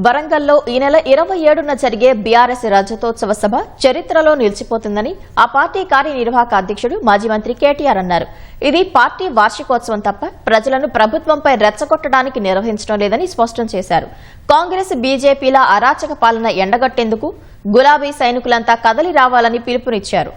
వరంగల్లో ఈ నెల 27న జరిగే బీఆర్ఎస్ రజతోత్సవ సభ చరిత్రలో నిలిచిపోతుందని ఆ పార్టీ కార్యనిర్వాహక అధ్యక్షుడు మాజీ మంత్రి కేటీఆర్ అన్నారు. ఇది పార్టీ వార్షికోత్సవం తప్ప ప్రజలను ప్రభుత్వంపై రెచ్చగొట్టడానికి నిర్వహించడం లేదని స్పష్టం చేశారు. కాంగ్రెస్ బీజేపీల అరాచక పాలన ఎండగట్టేందుకు గులాబీ సైనికులంతా కదలి రావాలని పిలుపునిచ్చారు.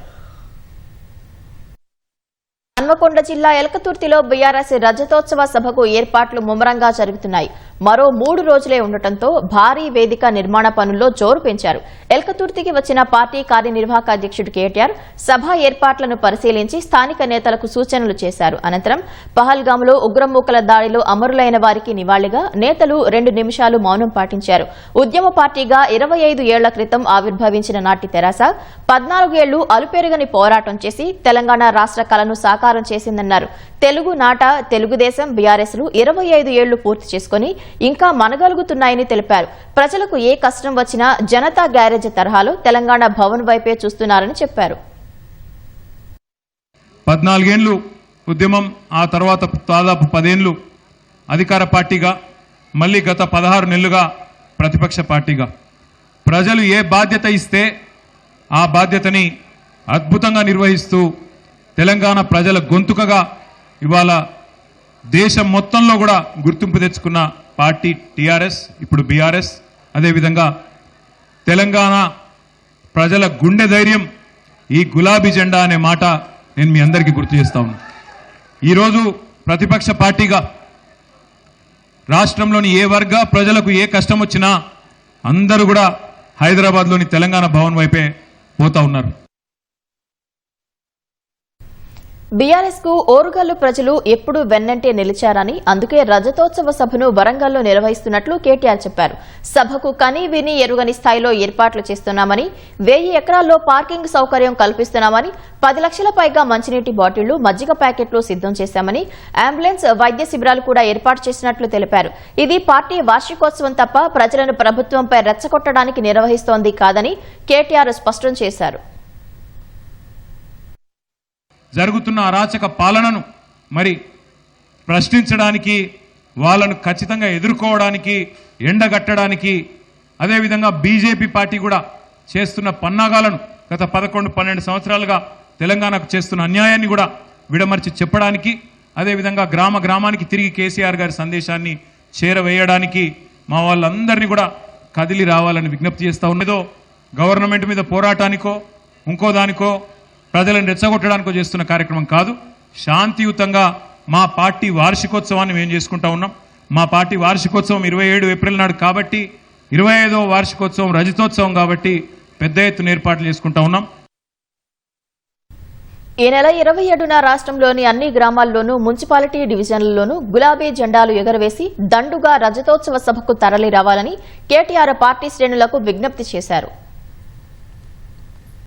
హన్మకొండ జిల్లా ఎలకతుర్తిలో బీఆర్ఎస్ రజతోత్సవ సభకు ఏర్పాట్లు ముమ్మరంగా జరుగుతున్నాయి. మరో 3 రోజులే ఉండటంతో భారీ వేదిక నిర్మాణ పనుల్లో జోరు పెంచారు. ఎలకతుర్తికి వచ్చిన పార్టీ కార్యనిర్వాహక అధ్యక్షుడు కేటీఆర్ సభ ఏర్పాట్లను పరిశీలించి స్థానిక నేతలకు సూచనలు చేశారు. అనంతరం పహల్గాంలో ఉగ్రమూకల దాడిలో అమరులైన వారికి నివాళిగా నేతలు 2 నిమిషాలు మౌనం పాటించారు. ఉద్యమ పార్టీగా 25 ఏళ్ల క్రితం ఆవిర్భవించిన నాటి తెరాస 14 ఏళ్లు అలుపెరుగని పోరాటం చేసి తెలంగాణ రాష్ట్ర కలను సాకారం చేసిందన్నారు. తెలుగు నాట తెలుగుదేశం బీఆర్ఎస్లు 25 ఏళ్లు పూర్తి చేసుకుని ఇంకా మనగలుగుతున్నాయని తెలిపారు. ప్రజలకు ఏ కష్టం వచ్చినా జనతా గ్యారేజ్ తరహాలో తెలంగాణ భవన్ వైపే చూస్తున్నారని చెప్పారు. 14 ఏళ్లు ఉద్యమం, ఆ తర్వాత దాదాపు 10 ఏళ్లు అధికార పార్టీగా, మళ్లీ గత 16 నెలలుగా ప్రతిపక్ష పార్టీగా ప్రజలు ఏ బాధ్యత ఇస్తే ఆ బాధ్యతని అద్భుతంగా నిర్వహిస్తూ తెలంగాణ ప్రజల గొంతుకగా ఇవాళ దేశం మొత్తంలో కూడా గుర్తింపు తెచ్చుకున్న పార్టీ టీఆర్ఎస్, ఇప్పుడు బీఆర్ఎస్. అదేవిధంగా తెలంగాణ ప్రజల గుండె ధైర్యం ఈ గులాబీ జెండా అనే మాట నేను మీ అందరికీ గుర్తు చేస్తా ఉన్నాను. ఈరోజు ప్రతిపక్ష పార్టీగా రాష్ట్రంలోని ఏ వర్గ ప్రజలకు ఏ కష్టం వచ్చినా అందరూ కూడా హైదరాబాద్లోని తెలంగాణ భవన్ వైపే పోతా ఉన్నారు. బీఆర్ఎస్ కు ఓరుగల్లు ప్రజలు ఎప్పుడూ వెన్నంటే నిలిచారని, అందుకే రజతోత్సవ సభను వరంగల్లో నిర్వహిస్తున్నట్లు కేటీఆర్ చెప్పారు. సభకు కనీ విని ఎరుగని స్థాయిలో ఏర్పాట్లు చేస్తున్నామని, 1000 ఎకరాల్లో పార్కింగ్ సౌకర్యం కల్పిస్తున్నామని, 10 లక్షల పైగా మంచినీటి బాటిళ్లు, మజ్జిగ ప్యాకెట్లు సిద్దం చేశామని, అంబులెన్స్, వైద్య శిబిరాలు కూడా ఏర్పాటు చేసినట్లు తెలిపారు. ఇది పార్టీ వార్షికోత్సవం తప్ప ప్రజలను ప్రభుత్వంపై రెచ్చగొట్టడానికి నిర్వహిస్తోంది కాదని కేటీఆర్ స్పష్టం చేశారు. జరుగుతున్న అరాచక పాలనను మరి ప్రశ్నించడానికి, వాళ్ళను ఖచ్చితంగా ఎదుర్కోవడానికి, ఎండగట్టడానికి, అదేవిధంగా బీజేపీ పార్టీ కూడా చేస్తున్న పన్నాగాలను గత 11-12 సంవత్సరాలుగా తెలంగాణకు చేస్తున్న అన్యాయాన్ని కూడా విడమర్చి చెప్పడానికి, అదేవిధంగా గ్రామానికి తిరిగి కేసీఆర్ గారి సందేశాన్ని చేరవేయడానికి మా వాళ్ళందరినీ కూడా కదిలి రావాలని విజ్ఞప్తి చేస్తా ఉన్నదో. గవర్నమెంట్ మీద పోరాటానికో ఇంకో దానికో ప్రజలను రెచ్చగొట్టడానికో చేస్తున్న కార్యక్రమం కాదు. శాంతియుతంగా మా పార్టీ వార్షికోత్సవాన్ని మేము చేసుకుంటా ఉన్నాం. మా పార్టీ వార్షికోత్సవం 27 ఏప్రిల్ నాడు కాబట్టి, 25వ వార్షికోత్సవం రజతోత్సవం కాబట్టి పెద్ద ఎత్తున ఏర్పాట్లు చేసుకుంటా ఉన్నాం. ఈ నెల 27న రాష్ట్రంలోని అన్ని గ్రామాల్లోనూ, మున్సిపాలిటీ డివిజన్లలోనూ గులాబీ జెండాలు ఎగరవేసి దండుగా రజతోత్సవ సభకు తరలి రావాలని కేటీఆర్ పార్టీ శ్రేణులకు విజ్ఞప్తి చేశారు.